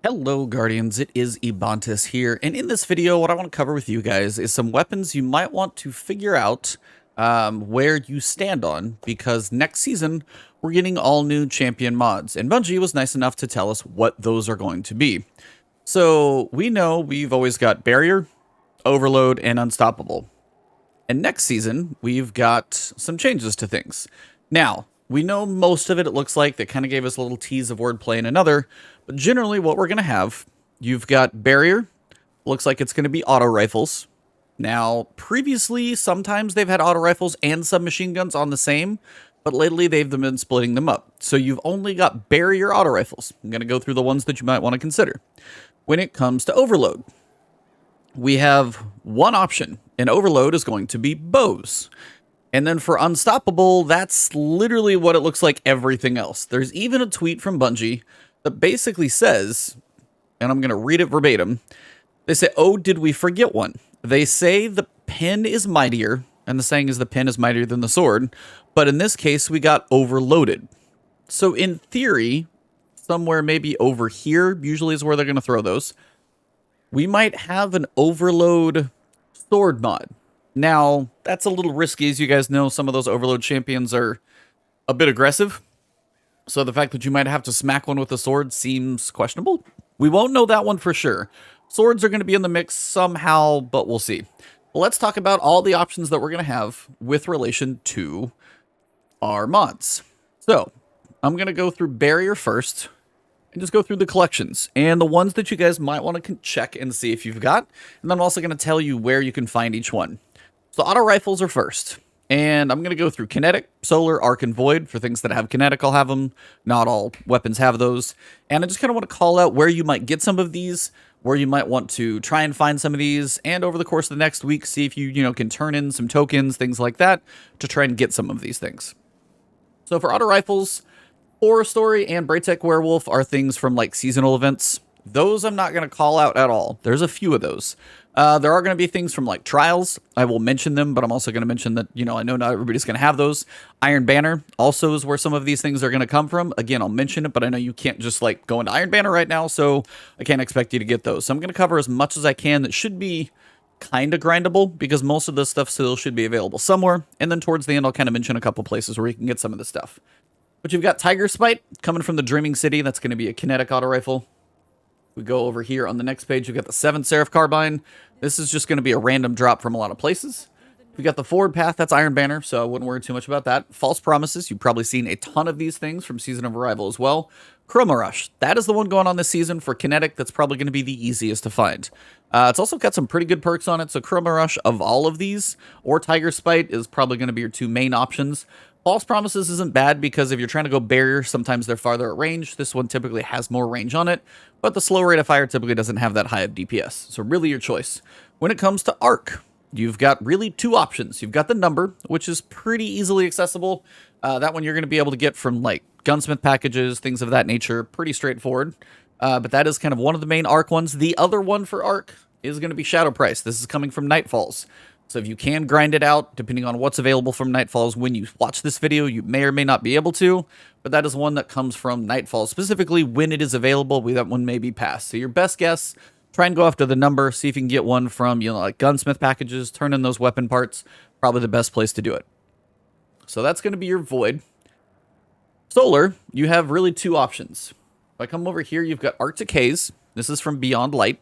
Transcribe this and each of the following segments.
Hello Guardians, it is Ebontis here, and in this video what I want to cover with you guys is some weapons you might want to figure out where you stand on, because next season we're getting all new champion mods, and Bungie was nice enough to tell us what those are going to be. So we know we've always got Barrier, Overload, and Unstoppable. And next season we've got some changes to things. Now, we know most of it, it looks like. They kind of gave us a little tease of wordplay in another. But generally what we're going to have, you've got Barrier. Looks like it's going to be auto rifles. Now, previously, sometimes they've had auto rifles and submachine guns on the same. But lately, they've been splitting them up. So you've only got Barrier auto rifles. I'm going to go through the ones that you might want to consider. When it comes to Overload, we have one option. And Overload is going to be bows. And then for Unstoppable, that's literally what it looks like everything else. There's even a tweet from Bungie that basically says, and I'm going to read it verbatim, they say, "Oh, did we forget one? They say the pen is mightier," and the saying is the pen is mightier than the sword, but in this case, we got Overloaded. So in theory, somewhere maybe over here, usually is where they're going to throw those, we might have an Overload sword mod. Now, that's a little risky. As you guys know, some of those Overload champions are a bit aggressive. So the fact that you might have to smack one with a sword seems questionable. We won't know that one for sure. Swords are going to be in the mix somehow, but we'll see. Well, let's talk about all the options that we're going to have with relation to our mods. So, I'm going to go through Barrier first and just go through the collections and the ones that you guys might want to check and see if you've got. And then I'm also going to tell you where you can find each one. So auto rifles are first, and I'm going to go through kinetic, solar, arc, and void. For things that have kinetic, I'll have them. Not all weapons have those. And I just kind of want to call out where you might get some of these, where you might want to try and find some of these, and over the course of the next week, see if you can turn in some tokens, things like that, to try and get some of these things. So for auto rifles, Horror Story and Braytech Werewolf are things from like seasonal events. Those I'm not going to call out at all. There's a few of those. There are going to be things from like Trials. I will mention them, but I'm also going to mention that, I know not everybody's going to have those. Iron Banner also is where some of these things are going to come from. Again, I'll mention it, but I know you can't just like go into Iron Banner right now, so I can't expect you to get those. So I'm going to cover as much as I can that should be kind of grindable, because most of this stuff still should be available somewhere. And then towards the end, I'll kind of mention a couple places where you can get some of this stuff. But you've got Tiger Spite coming from the Dreaming City. That's going to be a kinetic auto rifle. We go over here on the next page, you've got the 7th Seraph Carbine. This is just going to be a random drop from a lot of places. We got the Forward Path, that's Iron Banner, so I wouldn't worry too much about that. False Promises, you've probably seen a ton of these things from Season of Arrival as well. Chroma Rush, that is the one going on this season for kinetic. That's probably going to be the easiest to find. It's also got some pretty good perks on it, so Chroma Rush of all of these, or Tiger Spite is probably going to be your two main options. False Promises isn't bad because if you're trying to go Barrier, sometimes they're farther at range. This one typically has more range on it, but the slow rate of fire typically doesn't have that high of DPS. So really your choice. When it comes to Arc, you've got really two options. You've got the Number, which is pretty easily accessible. That one you're going to be able to get from like gunsmith packages, things of that nature. Pretty straightforward. But that is kind of one of the main Arc ones. The other one for Arc is going to be Shadow Price. This is coming from Nightfalls. So if you can grind it out, depending on what's available from Nightfalls, when you watch this video, you may or may not be able to, but that is one that comes from Nightfall. Specifically, when it is available, that one may be passed. So your best guess, try and go after the Number, see if you can get one from, like gunsmith packages, turn in those weapon parts, probably the best place to do it. So that's going to be your Void. Solar, you have really two options. If I come over here, you've got Arctic Haze. This is from Beyond Light.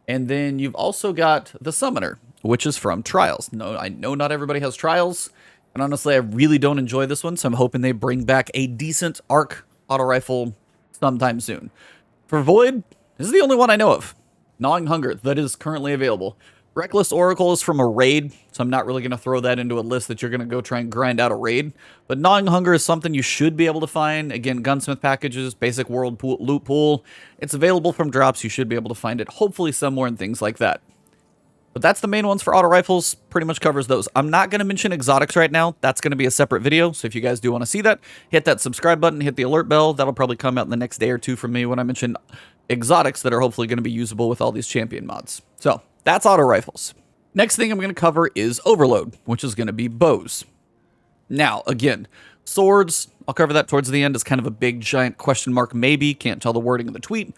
And then you've also got the Summoner, which is from Trials. No, I know not everybody has Trials, and honestly, I really don't enjoy this one, so I'm hoping they bring back a decent Arc auto rifle sometime soon. For Void, this is the only one I know of. Gnawing Hunger, that is currently available. Reckless Oracle is from a raid, so I'm not really going to throw that into a list that you're going to go try and grind out a raid. But Gnawing Hunger is something you should be able to find. Again, gunsmith packages, basic world pool, loot pool. It's available from drops. You should be able to find it hopefully somewhere and things like that. But that's the main ones for auto rifles. Pretty much covers those. I'm not going to mention exotics right now. That's going to be a separate video. So if you guys do want to see that, hit that subscribe button, hit the alert bell. That'll probably come out in the next day or two from me when I mention exotics that are hopefully going to be usable with all these champion mods. So that's auto rifles. Next thing I'm going to cover is Overload, which is going to be bows. Now, again, swords, I'll cover that towards the end as kind of a big giant question mark maybe. Can't tell the wording of the tweet.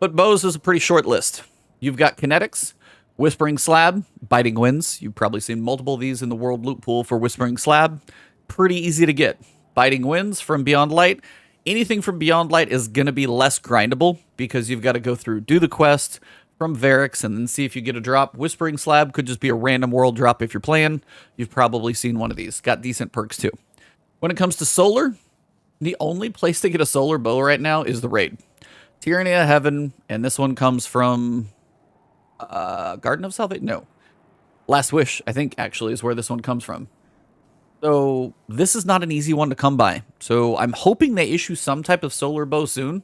But bows is a pretty short list. You've got kinetics, Whispering Slab, Biting Winds. You've probably seen multiple of these in the world loot pool for Whispering Slab. Pretty easy to get. Biting Winds from Beyond Light. Anything from Beyond Light is going to be less grindable because you've got to go through, do the quest from Varix, and then see if you get a drop. Whispering Slab could just be a random world drop if you're playing. You've probably seen one of these. Got decent perks too. When it comes to solar, the only place to get a solar bow right now is the raid. Tyranny of Heaven, and this one comes from Garden of Salvation? No. Last Wish, I think, actually, is where this one comes from. So this is not an easy one to come by. So I'm hoping they issue some type of solar bow soon,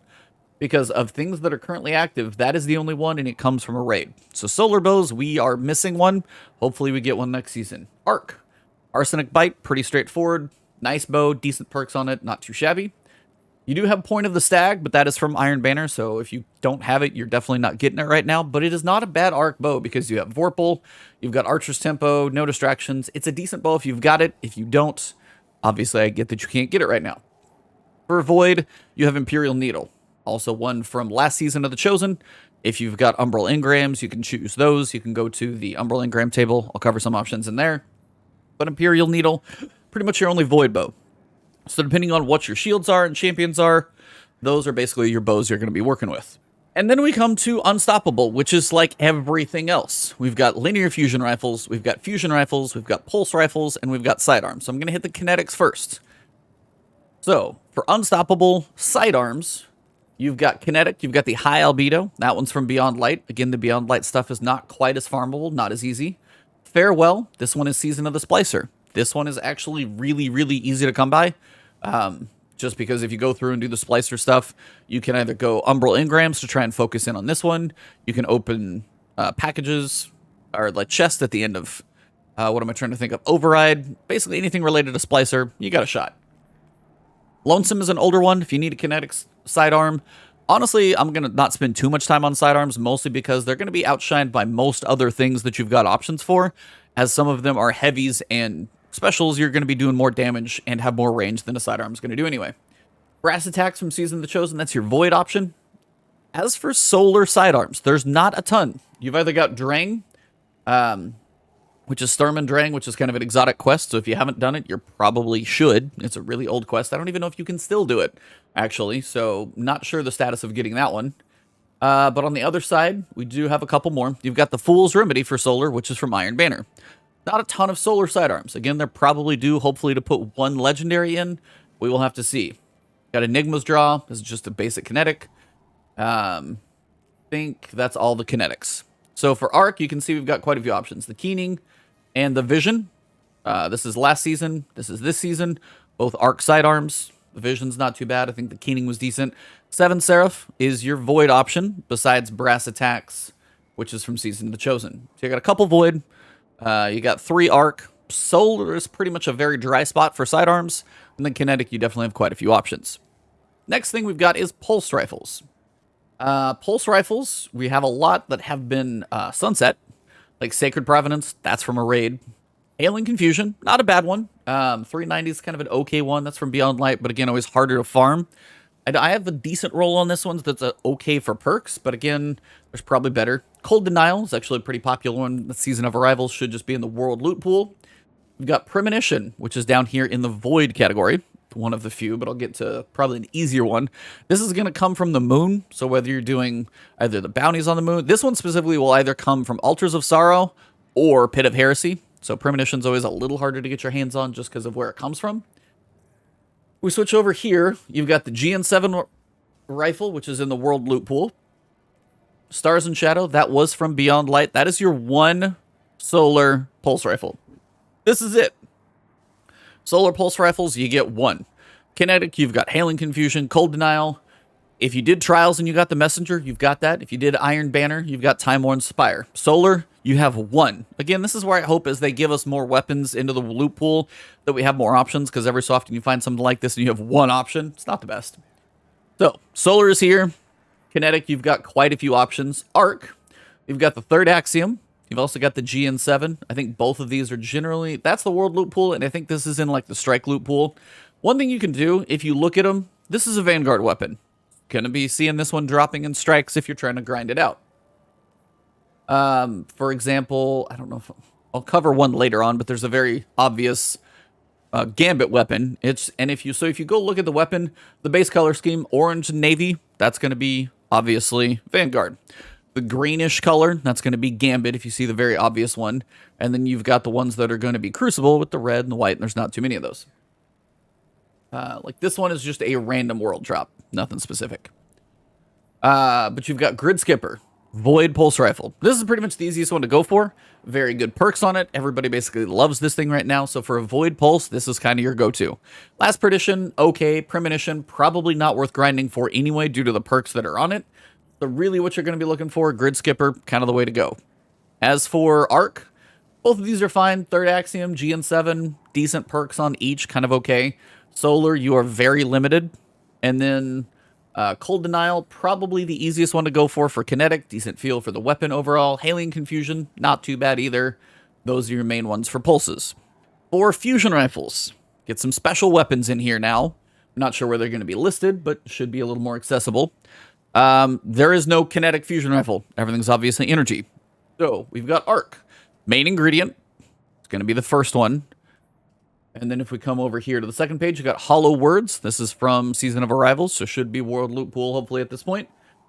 because of things that are currently active, that is the only one, and it comes from a raid. So solar bows, we are missing one. Hopefully we get one next season. Arc. Arsenic Bite, pretty straightforward. Nice bow, decent perks on it, not too shabby. You do have Point of the Stag, but that is from Iron Banner, so if you don't have it, you're definitely not getting it right now. But it is not a bad arc bow because you have Vorpal, you've got Archer's Tempo, no distractions. It's a decent bow if you've got it. If you don't, obviously I get that you can't get it right now. For Void, you have Imperial Needle, also one from last season of The Chosen. If you've got Umbral Engrams, you can choose those. You can go to the Umbral Engram table. I'll cover some options in there. But Imperial Needle, pretty much your only Void bow. So depending on what your shields are and champions are, those are basically your bows you're going to be working with. And then we come to Unstoppable, which is like everything else. We've got linear fusion rifles, we've got fusion rifles, we've got pulse rifles, and we've got sidearms. So I'm going to hit the kinetics first. So for Unstoppable sidearms, you've got kinetic, you've got the high albedo. That one's from Beyond Light. Again, the Beyond Light stuff is not quite as farmable, not as easy. Farewell, this one is Season of the Splicer. This one is actually really, really easy to come by. Just because if you go through and do the Splicer stuff, you can either go Umbral Engrams to try and focus in on this one. You can open packages or like chests at the end of, what am I trying to think of? Override. Basically anything related to Splicer, you got a shot. Lonesome is an older one if you need a kinetics sidearm. Honestly, I'm going to not spend too much time on sidearms, mostly because they're going to be outshined by most other things that you've got options for, as some of them are heavies and specials. You're going to be doing more damage and have more range than a sidearm is going to do anyway. Brass attacks from Season of the Chosen, that's your Void option. As for solar sidearms, there's not a ton. You've either got Drang, which is Sturm and Drang, which is kind of an exotic quest. So if you haven't done it, you probably should. It's a really old quest. I don't even know if you can still do it, actually. So not sure the status of getting that one. But on the other side, we do have a couple more. You've got the Fool's Remedy for solar, which is from Iron Banner. Not a ton of solar sidearms. Again, they're probably due, hopefully, to put one legendary in. We will have to see. Got Enigma's Draw. This is just a basic kinetic. Think that's all the kinetics. So for Arc, you can see we've got quite a few options. The Keening and the Vision. This is last season. This is this season. Both Arc sidearms. The Vision's not too bad. I think the Keening was decent. Seven Seraph is your Void option, besides Brass Attacks, which is from Season of the Chosen. So you got a couple Void. You got 3 Arc. Solar is pretty much a very dry spot for sidearms. And then Kinetic, you definitely have quite a few options. Next thing we've got is Pulse Rifles. Pulse Rifles, we have a lot that have been sunset. Like Sacred Provenance, that's from a raid. Alien Confusion, not a bad one. 390 is kind of an okay one. That's from Beyond Light, but again, always harder to farm. I have a decent roll on this one that's okay for perks, but again, there's probably better. Cold Denial is actually a pretty popular one. The Season of Arrival should just be in the World Loot Pool. We've got Premonition, which is down here in the Void category. One of the few, but I'll get to probably an easier one. This is going to come from the moon, so whether you're doing either the bounties on the moon, this one specifically will either come from Altars of Sorrow or Pit of Heresy. So Premonition's always a little harder to get your hands on just because of where it comes from. We switch over here. You've got the GN7 rifle, which is in the World Loot Pool. Stars and Shadow, that was from Beyond Light. That is your one solar pulse rifle. This is it. Solar pulse rifles, you get one. Kinetic, you've got Hailing Confusion, Cold Denial. If you did Trials and you got the Messenger, you've got that. If you did Iron Banner, you've got Time-Worn Spire. Solar, you have one. Again, this is where I hope as they give us more weapons into the loot pool that we have more options, because every so often you find something like this and you have one option. It's not the best. So, Solar is here. Kinetic, you've got quite a few options. Arc, you've got the Third Axiom. You've also got the GN7. I think both of these are generally, that's the World Loot Pool, and I think this is in like the Strike Loot Pool. One thing you can do, if you look at them, this is a Vanguard weapon. Gonna be seeing this one dropping in strikes if you're trying to grind it out. For example, I don't know if I'll cover one later on, but there's a very obvious gambit weapon. If you go look at the weapon, the base color scheme, orange and navy, that's going to be obviously Vanguard. The greenish color, that's going to be Gambit if you see the very obvious one. And then you've got the ones that are going to be Crucible with the red and the white, and there's not too many of those. Like this one is just a random world drop, nothing specific. But you've got Grid Skipper, Void Pulse Rifle. This is pretty much the easiest one to go for. Very good perks on it. Everybody basically loves this thing right now. So for a Void Pulse, this is kind of your go-to. Last Perdition, okay. Premonition, probably not worth grinding for anyway due to the perks that are on it. So really what you're going to be looking for, Grid Skipper, kind of the way to go. As for Arc, both of these are fine. Third Axiom, GN7, decent perks on each, kind of okay. Solar, you are very limited. And then Cold Denial, probably the easiest one to go for kinetic. Decent feel for the weapon overall. Alien Confusion, not too bad either. Those are your main ones for pulses. For fusion rifles, get some special weapons in here now. I'm not sure where they're going to be listed, but should be a little more accessible. There is no kinetic fusion rifle. Everything's obviously energy. So we've got Arc. Main ingredient. It's going to be the first one. And then if we come over here to the second page, you got Hollow Words. This is from Season of Arrivals, so should be World Loot Pool hopefully at this point.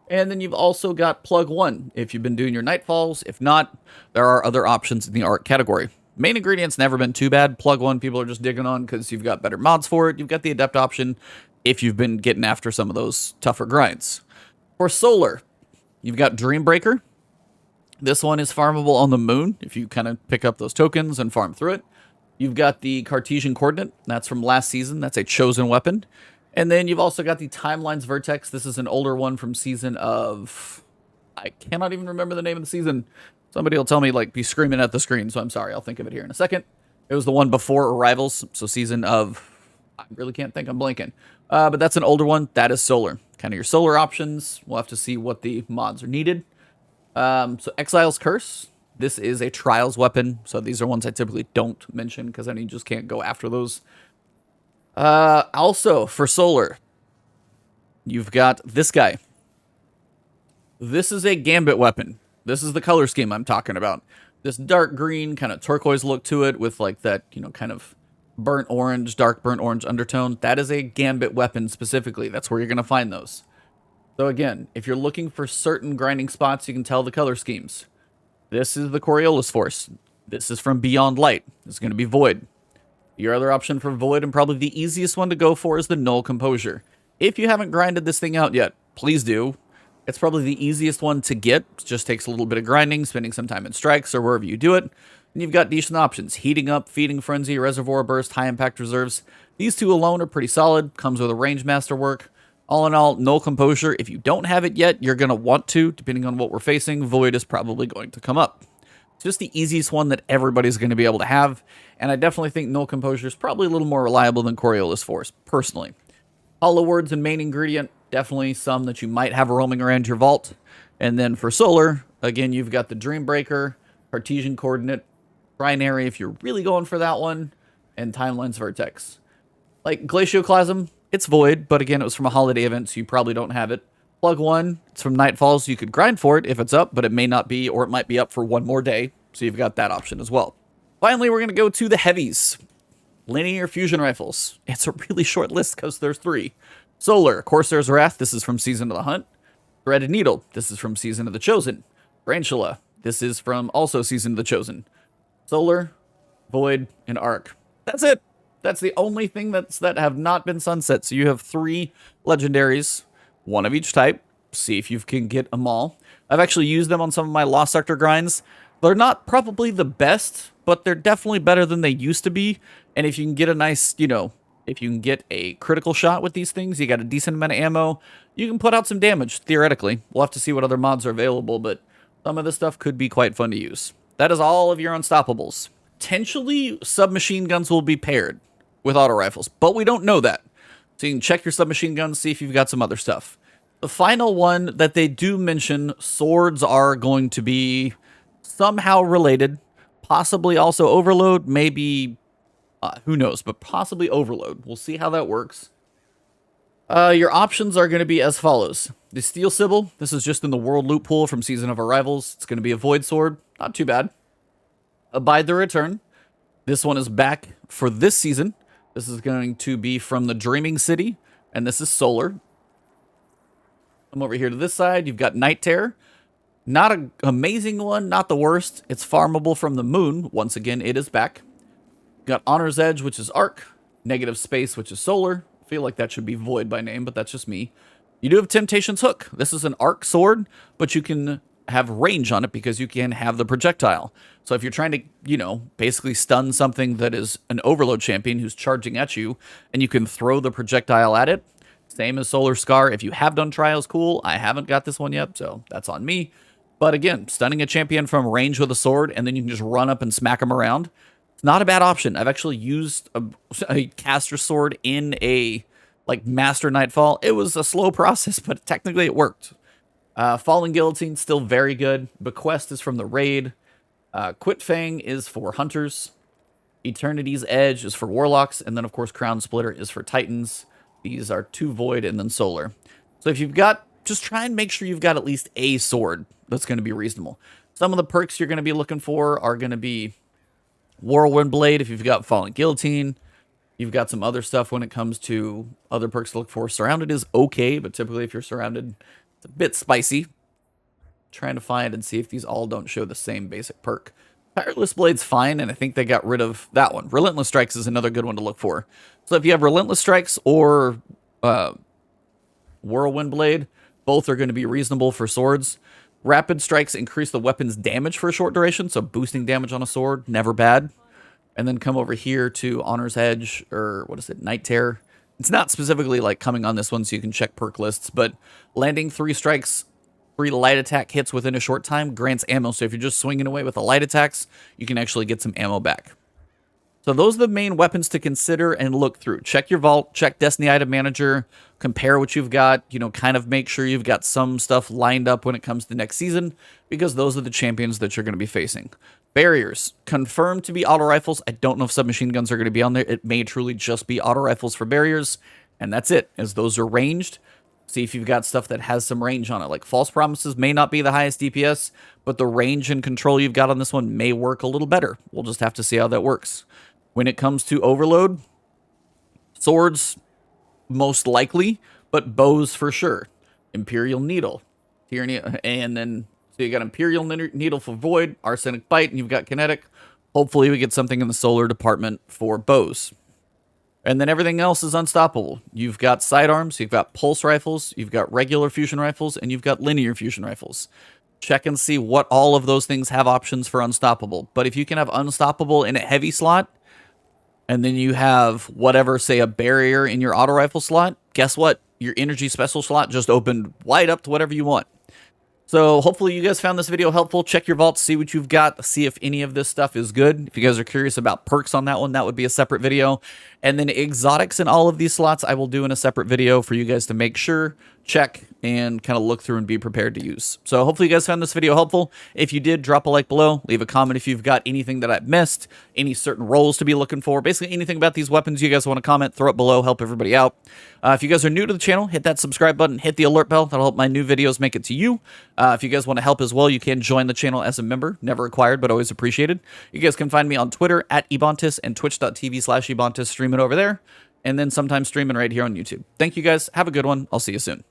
And then you've also got Plug 1 if you've been doing your Nightfalls. If not, there are other options in the Arc category. Main ingredient's never been too bad. Plug 1 people are just digging on because you've got better mods for it. You've got the Adept option if you've been getting after some of those tougher grinds. For Solar, you've got Dreambreaker. This one is farmable on the moon if you kind of pick up those tokens and farm through it. You've got the Cartesian Coordinate. That's from last season. That's a chosen weapon. And then you've also got the Timelines Vertex. This is an older one from season of... I cannot even remember the name of the season. Somebody will tell me, like, be screaming at the screen, so I'm sorry. I'll think of it here in a second. It was the one before Arrivals, so season of... I really can't think. I'm blanking. But that's an older one. That is Solar. Kind of your Solar options. We'll have to see what the mods are needed. So Exile's Curse. This is a Trials weapon. So these are ones I typically don't mention because I just can't go after those. Also, for Solar, you've got this guy. This is a Gambit weapon. This is the color scheme I'm talking about. This dark green, kind of turquoise look to it with like that, kind of burnt orange, dark burnt orange undertone. That is a Gambit weapon specifically. That's where you're going to find those. So again, if you're looking for certain grinding spots, you can tell the color schemes. This is the Coriolis Force. This is from Beyond Light. This is going to be Void. Your other option for Void, and probably the easiest one to go for, is the Null Composure. If you haven't grinded this thing out yet, please do. It's probably the easiest one to get. It just takes a little bit of grinding, spending some time in strikes or wherever you do it. And you've got decent options. Heating Up, Feeding Frenzy, Reservoir Burst, High Impact Reserves. These two alone are pretty solid. Comes with a Range Master work. All in all, Null Composure, if you don't have it yet, you're going to want to, depending on what we're facing. Void is probably going to come up. It's just the easiest one that everybody's going to be able to have, and I definitely think Null Composure is probably a little more reliable than Coriolis Force, personally. Hollow Words and main ingredient, definitely some that you might have roaming around your vault. And then for Solar, again, you've got the Dreambreaker, Cartesian Coordinate, Trinary if you're really going for that one, and Timelines Vertex. Like Glacioclasm, it's Void, but again, it was from a holiday event, so you probably don't have it. Plug 1, it's from Nightfall, so you could grind for it if it's up, but it may not be, or it might be up for one more day, so you've got that option as well. Finally, we're going to go to the heavies. Linear Fusion Rifles. It's a really short list because there's 3. Solar, Corsair's Wrath, this is from Season of the Hunt. Threaded Needle, this is from Season of the Chosen. Brantula, this is from also Season of the Chosen. Solar, Void, and Arc. That's it. That's the only thing that have not been sunset. So you have 3 legendaries, one of each type. See if you can get them all. I've actually used them on some of my Lost Sector grinds. They're not probably the best, but they're definitely better than they used to be. And if you can get a nice, if you can get a critical shot with these things, you got a decent amount of ammo, you can put out some damage, theoretically. We'll have to see what other mods are available, but some of this stuff could be quite fun to use. That is all of your Unstoppables. Potentially, submachine guns will be paired with auto rifles, but we don't know that. So you can check your submachine guns, see if you've got some other stuff. The final one that they do mention, swords are going to be somehow related, possibly also overload, maybe, who knows, but possibly overload. We'll see how that works. Your options are going to be as follows. The Steel Sibyl, this is just in the World Loot Pool from Season of Arrivals. It's going to be a Void Sword, not too bad. Abide the Return. This one is back for this season. This is going to be from the Dreaming City, and this is Solar. Come over here to this side. You've got Night Terror. Not an amazing one, not the worst. It's farmable from the moon. Once again, it is back. Got Honor's Edge, which is Arc. Negative Space, which is Solar. I feel like that should be Void by name, but that's just me. You do have Temptation's Hook. This is an Arc sword, but you can have range on it because you can have the projectile. So if you're trying to, you know, basically stun something that is an Overload champion who's charging at you, and you can throw the projectile at it, same as Solar Scar. If you have done trials, cool. I haven't got this one yet, so that's on me. But again, stunning a champion from range with a sword, and then you can just run up and smack them around. It's not a bad option. I've actually used a caster sword in a Master Nightfall. It was a slow process, but technically it worked. Fallen Guillotine, still very good. Bequest is from the raid. Quit Fang is for hunters. Eternity's Edge is for warlocks. And then, of course, Crown Splitter is for titans. These are 2 void and then solar. So if you've got, just try and make sure you've got at least a sword that's going to be reasonable. Some of the perks you're going to be looking for are going to be Whirlwind Blade if you've got Fallen Guillotine. You've got some other stuff when it comes to other perks to look for. Surrounded is okay, but typically if you're surrounded, it's a bit spicy. Trying to find and see if these all don't show the same basic perk. Tireless Blade's fine, and I think they got rid of that one. Relentless Strikes is another good one to look for. So if you have Relentless Strikes or Whirlwind Blade, both are going to be reasonable for swords. Rapid Strikes increase the weapon's damage for a short duration, so boosting damage on a sword, never bad. And then come over here to Honor's Edge, or what is it, Night Terror. It's not specifically like coming on this one, so you can check perk lists, but landing 3 strikes, 3 light attack hits within a short time grants ammo. So if you're just swinging away with the light attacks, you can actually get some ammo back. So those are the main weapons to consider and look through. Check your vault, check Destiny Item Manager, compare what you've got, you know, kind of make sure you've got some stuff lined up when it comes to next season, because those are the champions that you're going to be facing. Barriers, confirmed to be auto rifles. I don't know if submachine guns are going to be on there. It may truly just be auto rifles for barriers, and that's it, as those are ranged. See if you've got stuff that has some range on it. Like False Promises may not be the highest DPS, but the range and control you've got on this one may work a little better. We'll just have to see how that works. When it comes to overload, swords most likely, but bows for sure. Imperial Needle, Tyranny, and then so you got Imperial Needle for Void, Arsenic Bite, and you've got Kinetic. Hopefully we get something in the solar department for bows. And then everything else is unstoppable. You've got sidearms, you've got pulse rifles, you've got regular fusion rifles, and you've got linear fusion rifles. Check and see what all of those things have options for unstoppable. But if you can have unstoppable in a heavy slot, and then you have whatever, say a barrier in your auto rifle slot, guess what? Your energy special slot just opened wide up to whatever you want. So hopefully you guys found this video helpful. Check your vaults, see what you've got, see if any of this stuff is good. If you guys are curious about perks on that one, that would be a separate video. And then exotics in all of these slots, I will do in a separate video for you guys to make sure, check, and kind of look through and be prepared to use. So hopefully you guys found this video helpful. If you did, drop a like below. Leave a comment if you've got anything that I've missed, any certain roles to be looking for. Basically anything about these weapons you guys want to comment, throw it below, help everybody out. If you guys are new to the channel, hit that subscribe button, hit the alert bell. That'll help my new videos make it to you. If you guys want to help as well, you can join the channel as a member. Never required, but always appreciated. You guys can find me on Twitter at Ebontis and twitch.tv/Ebontis, streaming over there, and then sometimes streaming right here on YouTube. Thank you guys. Have a good one. I'll see you soon.